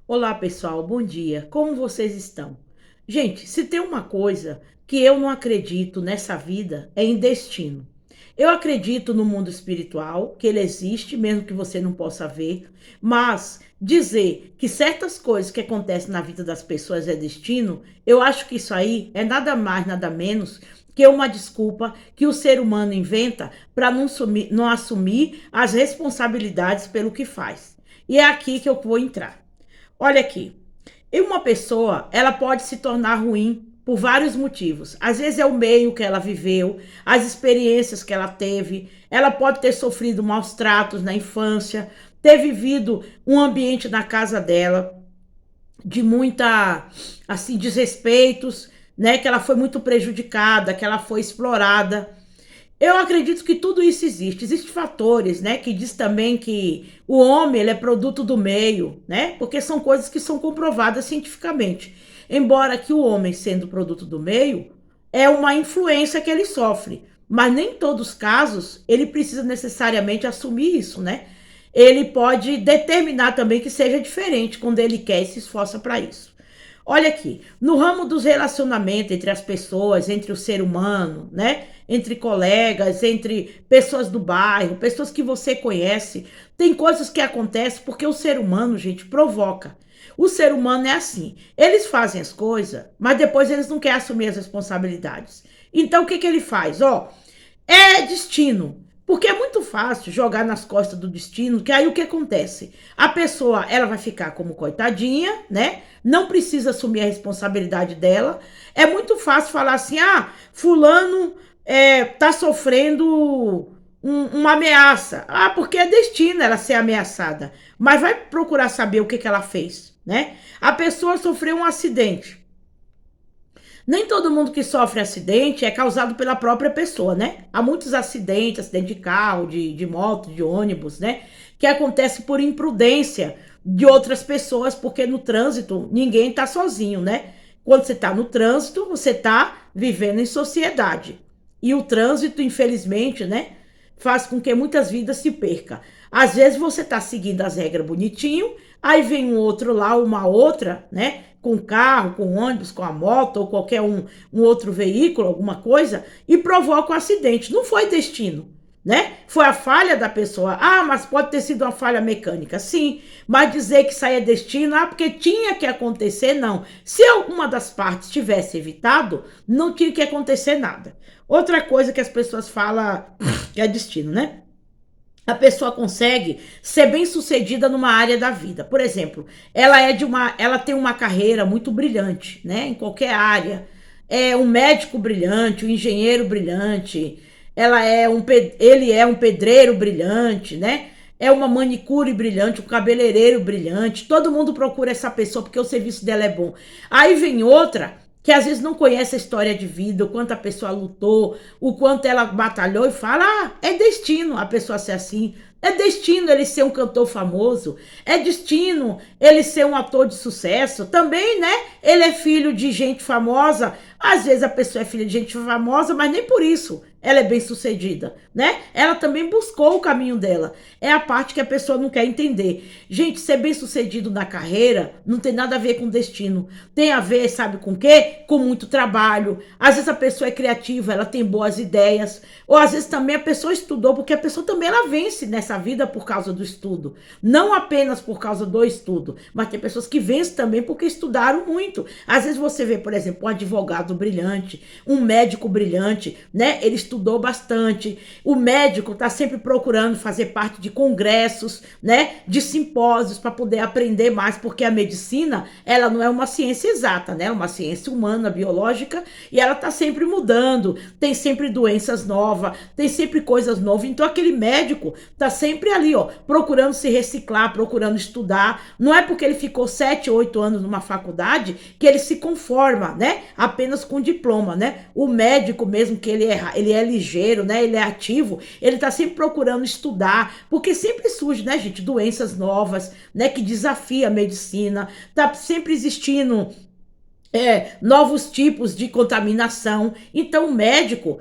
Olá, pessoal, bom dia. Como vocês estão? Gente, se tem uma coisa que eu não acredito nessa vida é em destino. Eu acredito no mundo espiritual, que ele existe, mesmo que você não possa ver, mas dizer que certas coisas que acontecem na vida das pessoas é destino, eu acho que isso aí é nada mais, nada menos que uma desculpa que o ser humano inventa para não assumir as responsabilidades pelo que faz. E é aqui que eu vou entrar. Olha aqui, e uma pessoa, ela pode se tornar ruim por vários motivos. Às vezes é o meio que ela viveu, as experiências que ela teve. Ela pode ter sofrido maus tratos na infância, ter vivido um ambiente na casa dela de muita, assim, desrespeitos, né? Que ela foi muito prejudicada, que ela foi explorada. Eu acredito que tudo isso existe. Existem fatores, né, que diz também que o homem ele é produto do meio, né? Porque são coisas que são comprovadas cientificamente. Embora que o homem, sendo produto do meio, é uma influência que ele sofre. Mas nem em todos os casos ele precisa necessariamente assumir isso, né? Ele pode determinar também que seja diferente quando ele quer e se esforça para isso. Olha aqui, no ramo dos relacionamentos entre as pessoas, entre o ser humano, né? Entre colegas, entre pessoas do bairro, pessoas que você conhece, tem coisas que acontecem porque o ser humano, gente, provoca. O ser humano é assim. Eles fazem as coisas, mas depois eles não querem assumir as responsabilidades. Então o que que ele faz? Ó, é destino. Porque é muito fácil jogar nas costas do destino, que aí o que acontece? A pessoa, ela vai ficar como coitadinha, né? Não precisa assumir a responsabilidade dela. É muito fácil falar assim, ah, fulano tá sofrendo uma ameaça. Ah, porque é destino ela ser ameaçada. Mas vai procurar saber o que que ela fez, né? A pessoa sofreu um acidente. Nem todo mundo que sofre acidente é causado pela própria pessoa, né? Há muitos acidentes, acidente de carro, de moto, de ônibus, né? Que acontece por imprudência de outras pessoas, porque no trânsito ninguém tá sozinho, né? Quando você tá no trânsito, você tá vivendo em sociedade. E o trânsito, infelizmente, né? Faz com que muitas vidas se percam. Às vezes você tá seguindo as regras bonitinho, aí vem um outro lá, uma outra, né? Com carro, com ônibus, com a moto ou qualquer um outro veículo, alguma coisa, e provoca um acidente. Não foi destino, né? Foi a falha da pessoa. Ah, mas pode ter sido uma falha mecânica. Sim, mas dizer que isso aí é destino, ah, porque tinha que acontecer, não. Se alguma das partes tivesse evitado, não tinha que acontecer nada. Outra coisa que as pessoas falam que é destino, né? A pessoa consegue ser bem sucedida numa área da vida. Por exemplo, ela tem uma carreira muito brilhante, né? Em qualquer área. É um médico brilhante, um engenheiro brilhante, ele é um pedreiro brilhante, né? É uma manicure brilhante, um cabeleireiro brilhante. Todo mundo procura essa pessoa porque o serviço dela é bom. Aí vem outra que às vezes não conhece a história de vida, o quanto a pessoa lutou, o quanto ela batalhou e fala: ah, é destino a pessoa ser assim. É destino ele ser um cantor famoso. É destino ele ser um ator de sucesso. Também, né? Ele é filho de gente famosa. Às vezes a pessoa é filha de gente famosa, mas nem por isso ela é bem sucedida, né? Ela também buscou o caminho dela. É a parte que a pessoa não quer entender. Gente, ser bem sucedido na carreira não tem nada a ver com destino. Tem a ver, sabe com o quê? Com muito trabalho. Às vezes a pessoa é criativa, ela tem boas ideias. Ou às vezes também a pessoa estudou, porque a pessoa também ela vence nessa vida por causa do estudo. Não apenas por causa do estudo, mas tem pessoas que vencem também porque estudaram muito. Às vezes você vê, por exemplo, um advogado brilhante, um médico brilhante, né? Ele estudou bastante. O médico está sempre procurando fazer parte de congressos, né? De simpósios para poder aprender mais, porque a medicina, ela não é uma ciência exata, né? É uma ciência humana, biológica, e ela está sempre mudando. Tem sempre doenças novas, tem sempre coisas novas. Então aquele médico está sempre ali, ó, procurando se reciclar, procurando estudar. Não é porque ele ficou 7, 8 anos numa faculdade que ele se conforma, né? Apenas com diploma, né? O médico mesmo que ele é ligeiro, né? Ele é ativo, ele tá sempre procurando estudar, porque sempre surge, né, gente, doenças novas, né, que desafia a medicina, tá sempre existindo novos tipos de contaminação. Então, o médico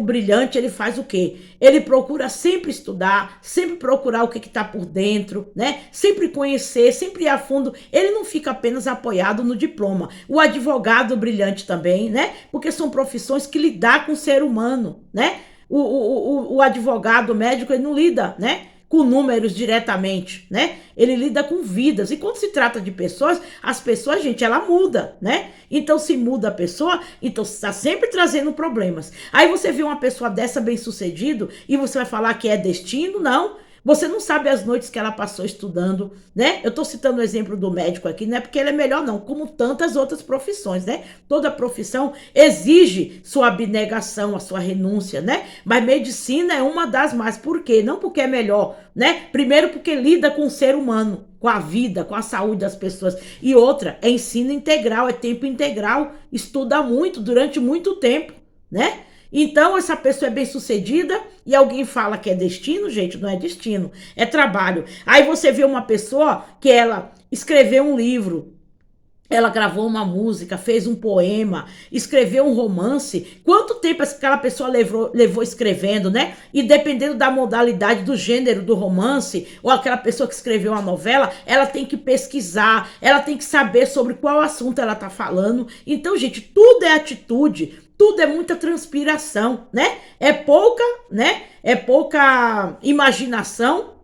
brilhante, ele faz o quê? Ele procura sempre estudar, sempre procurar o que está por dentro, né? Sempre conhecer, sempre ir a fundo. Ele não fica apenas apoiado no diploma. O advogado brilhante também, né? Porque são profissões que lidam com o ser humano, né? O advogado, o médico, ele não lida, né, com números diretamente, né? Ele lida com vidas. E quando se trata de pessoas, as pessoas, gente, ela muda, né? Então, se muda a pessoa, então está sempre trazendo problemas. Aí você vê uma pessoa dessa bem-sucedido e você vai falar que é destino? Não. Você não sabe as noites que ela passou estudando, né? Eu tô citando o exemplo do médico aqui, não é porque ele é melhor não, como tantas outras profissões, né? Toda profissão exige sua abnegação, a sua renúncia, né? Mas medicina é uma das mais. Por quê? Não porque é melhor, né? Primeiro porque lida com o ser humano, com a vida, com a saúde das pessoas. E outra, é ensino integral, é tempo integral, estuda muito, durante muito tempo, né? Então, essa pessoa é bem-sucedida e alguém fala que é destino, gente, não é destino, é trabalho. Aí você vê uma pessoa que ela escreveu um livro, ela gravou uma música, fez um poema, escreveu um romance. Quanto tempo aquela pessoa levou escrevendo, né? E dependendo da modalidade, do gênero do romance, ou aquela pessoa que escreveu uma novela, ela tem que pesquisar, ela tem que saber sobre qual assunto ela tá falando. Então, gente, tudo é atitude, tudo é muita transpiração, né? É pouca, né? É pouca imaginação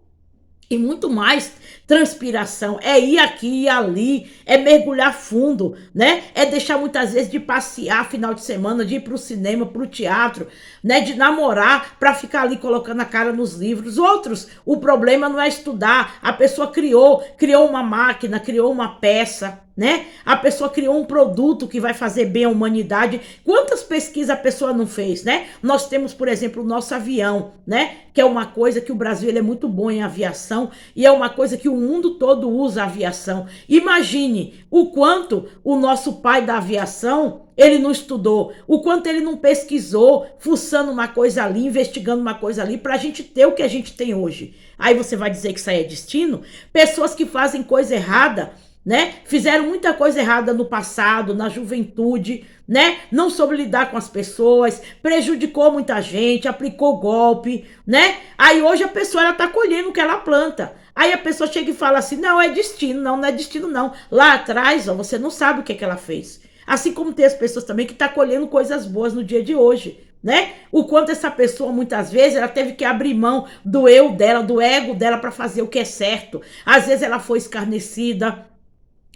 e muito mais transpiração. É ir aqui e ali, é mergulhar fundo, né? É deixar muitas vezes de passear final de semana, de ir pro cinema, pro teatro, né? De namorar para ficar ali colocando a cara nos livros. Outros, o problema não é estudar. A pessoa criou uma máquina, criou uma peça, né? A pessoa criou um produto que vai fazer bem à humanidade. Quantas pesquisas a pessoa não fez, né? Nós temos, por exemplo, o nosso avião, né? Que é uma coisa que o Brasil ele é muito bom em aviação e é uma coisa que o mundo todo usa a aviação. Imagine o quanto o nosso pai da aviação ele não estudou, o quanto ele não pesquisou, fuçando uma coisa ali, investigando uma coisa ali, para a gente ter o que a gente tem hoje. Aí você vai dizer que isso aí é destino? Pessoas que fazem coisa errada, né? Fizeram muita coisa errada no passado, na juventude, né? Não soube lidar com as pessoas, prejudicou muita gente, aplicou golpe, né? Aí hoje a pessoa ela tá colhendo o que ela planta. Aí a pessoa chega e fala assim: "Não, é destino, não é destino não". Lá atrás, ó, você não sabe o que é que ela fez. Assim como tem as pessoas também que tá colhendo coisas boas no dia de hoje, né? O quanto essa pessoa muitas vezes ela teve que abrir mão do eu dela, do ego dela para fazer o que é certo. Às vezes ela foi escarnecida,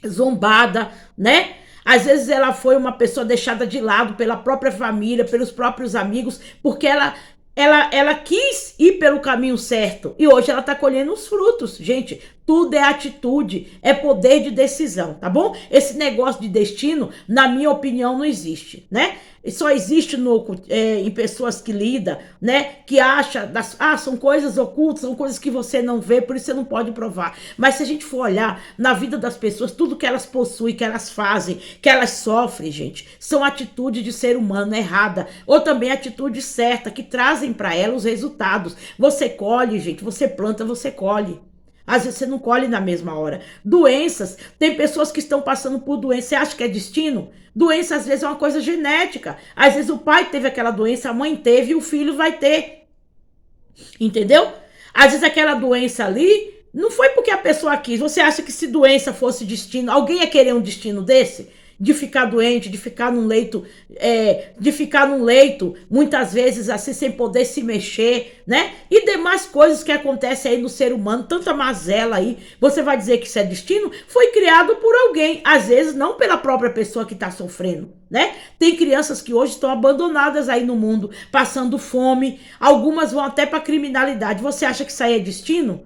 zombada, né? Às vezes ela foi uma pessoa deixada de lado pela própria família, pelos próprios amigos, porque ela quis ir pelo caminho certo e hoje ela tá colhendo os frutos. Gente, tudo é atitude, é poder de decisão, tá bom? Esse negócio de destino, na minha opinião, não existe, né? Só existe em pessoas que lidam, né? Que acham, são coisas ocultas, são coisas que você não vê, por isso você não pode provar. Mas se a gente for olhar na vida das pessoas, tudo que elas possuem, que elas fazem, que elas sofrem, gente, são atitudes de ser humano errada, ou também atitudes certas, que trazem para ela os resultados. Você colhe, gente, você planta, você colhe. Às vezes você não colhe na mesma hora. Doenças, tem pessoas que estão passando por doença. Você acha que é destino? Doença às vezes é uma coisa genética. Às vezes o pai teve aquela doença, a mãe teve e o filho vai ter. Entendeu? Às vezes aquela doença ali não foi porque a pessoa quis. Você acha que se doença fosse destino, alguém ia querer um destino desse? De ficar doente, de ficar num leito, muitas vezes assim, sem poder se mexer, né? E demais coisas que acontecem aí no ser humano, tanta mazela aí. Você vai dizer que isso é destino? Foi criado por alguém, às vezes não pela própria pessoa que está sofrendo, né? Tem crianças que hoje estão abandonadas aí no mundo, passando fome, algumas vão até para criminalidade. Você acha que isso aí é destino?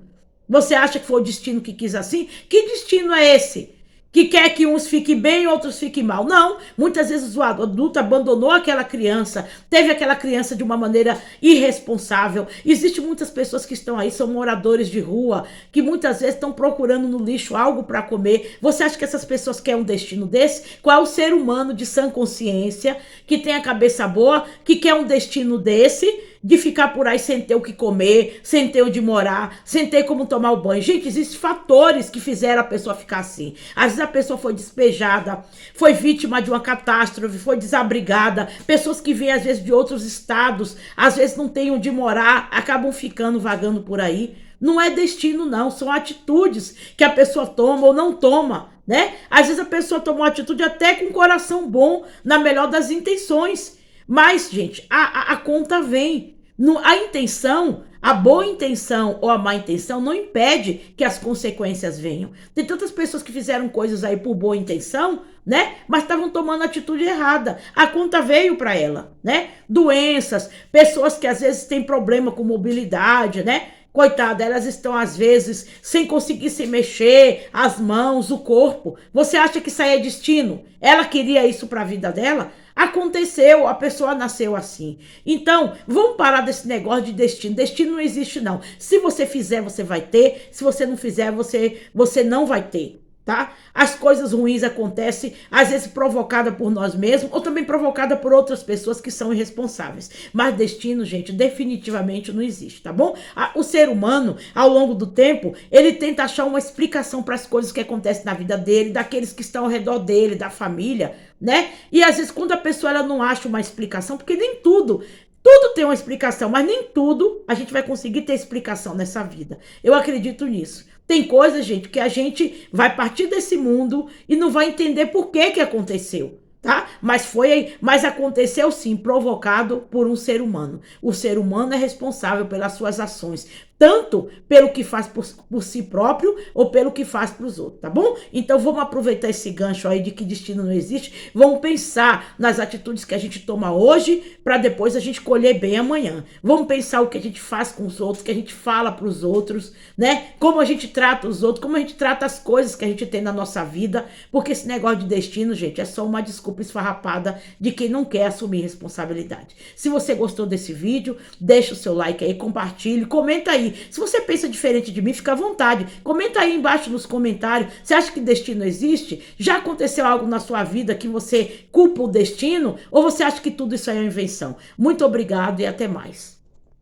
Você acha que foi o destino que quis assim? Que destino é esse? Que quer que uns fiquem bem e outros fiquem mal. Não, muitas vezes o adulto abandonou aquela criança, teve aquela criança de uma maneira irresponsável. Existem muitas pessoas que estão aí, são moradores de rua, que muitas vezes estão procurando no lixo algo para comer. Você acha que essas pessoas querem um destino desse? Qual é o ser humano de sã consciência, que tem a cabeça boa, que quer um destino desse? de ficar por aí sem ter o que comer, sem ter onde morar, sem ter como tomar o banho. Gente, existem fatores que fizeram a pessoa ficar assim. Às vezes a pessoa foi despejada, foi vítima de uma catástrofe, foi desabrigada, pessoas que vêm às vezes de outros estados, às vezes não têm onde morar, acabam ficando vagando por aí. Não é destino, não, são atitudes que a pessoa toma ou não toma, né? Às vezes a pessoa toma uma atitude até com um coração bom, na melhor das intenções. Mas, gente, a conta vem. A intenção, a boa intenção ou a má intenção não impede que as consequências venham. Tem tantas pessoas que fizeram coisas aí por boa intenção, né? Mas estavam tomando atitude errada. A conta veio para ela, né? Doenças, pessoas que às vezes têm problema com mobilidade, né? Coitada, elas estão às vezes sem conseguir se mexer, as mãos, o corpo. Você acha que isso aí é destino? Ela queria isso para a vida dela? Aconteceu, a pessoa nasceu assim. Então, vamos parar desse negócio de destino. Destino não existe, não. Se você fizer, você vai ter. Se você não fizer, você não vai ter. Tá? As coisas ruins acontecem, às vezes provocada por nós mesmos ou também provocada por outras pessoas que são irresponsáveis. Mas destino, gente, definitivamente não existe, tá bom? O ser humano, ao longo do tempo, ele tenta achar uma explicação para as coisas que acontecem na vida dele, daqueles que estão ao redor dele, da família, né? E às vezes quando a pessoa ela não acha uma explicação, porque nem tudo tem uma explicação, mas nem tudo a gente vai conseguir ter explicação nessa vida. Eu acredito nisso. Tem coisas, gente, que a gente vai partir desse mundo e não vai entender por que aconteceu, tá? Mas aconteceu sim, provocado por um ser humano. O ser humano é responsável pelas suas ações, tanto pelo que faz por si próprio ou pelo que faz para os outros, tá bom? Então vamos aproveitar esse gancho aí de que destino não existe, vamos pensar nas atitudes que a gente toma hoje para depois a gente colher bem amanhã. Vamos pensar o que a gente faz com os outros, o que a gente fala para os outros, né? Como a gente trata os outros, como a gente trata as coisas que a gente tem na nossa vida, porque esse negócio de destino, gente, é só uma desculpa esfarrapada de quem não quer assumir responsabilidade. Se você gostou desse vídeo, deixa o seu like aí, compartilhe, comenta aí. Se você pensa diferente de mim, fica à vontade. Comenta aí embaixo nos comentários. Você acha que destino existe? Já aconteceu algo na sua vida que você culpa o destino? Ou você acha que tudo isso aí é uma invenção? Muito obrigado e até mais.